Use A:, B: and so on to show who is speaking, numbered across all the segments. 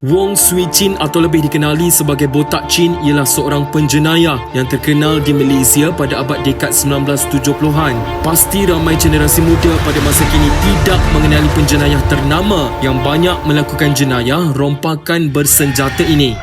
A: Wong Swee Chin atau lebih dikenali sebagai Botak Chin ialah seorang penjenayah yang terkenal di Malaysia pada abad dekad 1970-an. Pasti ramai generasi muda pada masa kini tidak mengenali penjenayah ternama yang banyak melakukan jenayah rompakan bersenjata ini.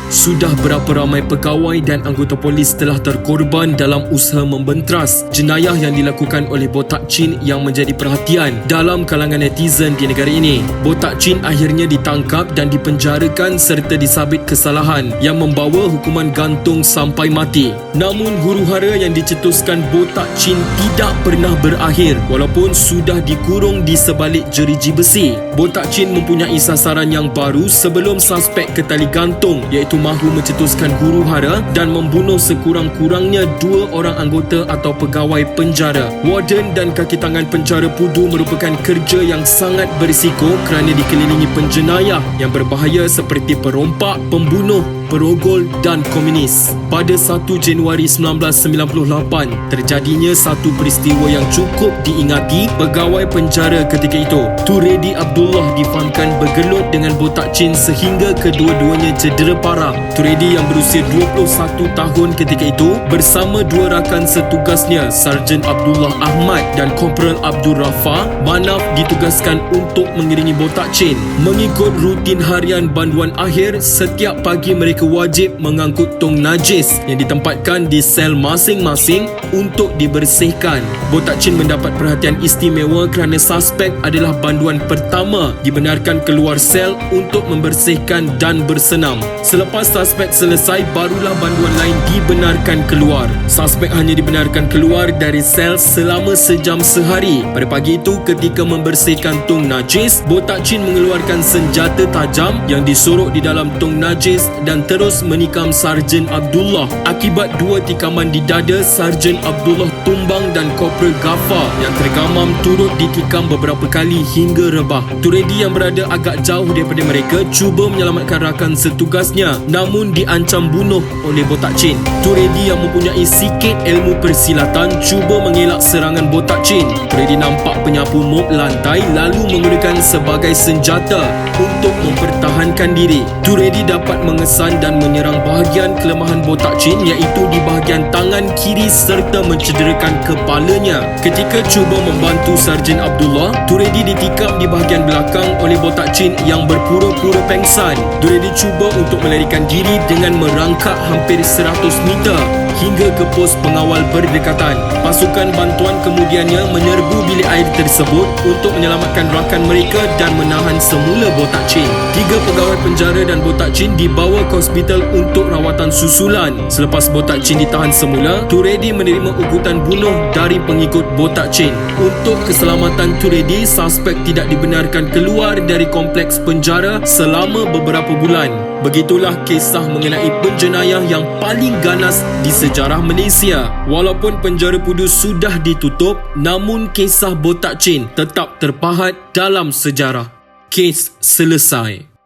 A: Sudah berapa ramai pegawai dan anggota polis telah terkorban dalam usaha membentras jenayah yang dilakukan oleh Botak Chin yang menjadi perhatian dalam kalangan netizen di negara ini. Botak Chin akhirnya ditangkap dan dipenjarakan serta disabit kesalahan yang membawa hukuman gantung sampai mati. Namun huru-hara yang dicetuskan Botak Chin tidak pernah berakhir walaupun sudah dikurung di sebalik jeriji besi. Botak Chin mempunyai sasaran yang baru sebelum suspek ke tali gantung, iaitu mahu mencetuskan huru-hara dan membunuh sekurang-kurangnya 2 orang anggota atau pegawai penjara. Warden dan kaki tangan penjara Pudu merupakan kerja yang sangat berisiko kerana dikelilingi penjenayah yang berbahaya seperti perompak, pembunuh, perogol dan komunis. Pada 1 Januari 1998, terjadinya satu peristiwa yang cukup diingati pegawai penjara ketika itu. Turedi Abdullah difahamkan bergelut dengan Botak Chin sehingga kedua-duanya cedera parah. Turedi yang berusia 21 tahun ketika itu bersama 2 rakan setugasnya, Sarjan Abdullah Ahmad dan Korporal Abdul Rafa Manaf, ditugaskan untuk mengiringi Botak Chin. Mengikut rutin harian banduan akhir, setiap pagi mereka wajib mengangkut tong najis yang ditempatkan di sel masing-masing untuk dibersihkan. Botak Chin mendapat perhatian istimewa kerana suspek adalah banduan pertama dibenarkan keluar sel untuk membersihkan dan bersenam. Selepas suspek selesai, barulah banduan lain dibenarkan keluar. Suspek hanya dibenarkan keluar dari sel selama sejam sehari. Pada pagi itu, ketika membersihkan tong najis, Botak Chin mengeluarkan senjata tajam yang disorok di dalam tong najis dan terus menikam Sarjan Abdullah. Akibat 2 tikaman di dada, Sarjan Abdullah tumbang dan Korporal Ghaffar yang tergamam turut ditikam beberapa kali hingga rebah. Turedi yang berada agak jauh daripada mereka cuba menyelamatkan rakan setugasnya, namun diancam bunuh oleh Botak Chin. Turedi yang mempunyai sikit ilmu persilatan cuba mengelak serangan Botak Chin. Turedi nampak penyapu mop lantai lalu menggunakan sebagai senjata untuk mempertahankan diri. Turedi dapat mengesan dan menyerang bahagian kelemahan Botak Chin, iaitu di bahagian tangan kiri serta mencederakan kepalanya. Ketika cuba membantu Sarjan Abdullah, Turedi ditikam di bahagian belakang oleh Botak Chin yang berpura-pura pengsan. Turedi cuba untuk melarikan diri dengan merangkak hampir 100 meter hingga ke pos pengawal berdekatan. Pasukan bantuan kemudiannya menyerbu bilik air tersebut untuk menyelamatkan rakan mereka dan menahan semula Botak Chin. 3 pegawai penjara dan Botak Chin dibawa ke hospital untuk rawatan susulan. Selepas Botak Chin ditahan semula, Turedi menerima ugutan bunuh dari pengikut Botak Chin. Untuk keselamatan Turedi, suspek tidak dibenarkan keluar dari kompleks penjara selama beberapa bulan. Begitulah kisah mengenai penjenayah yang paling ganas di sejarah Malaysia. Walaupun penjara Pudu sudah ditutup, namun kisah Botak Chin tetap terpahat dalam sejarah. Kes selesai.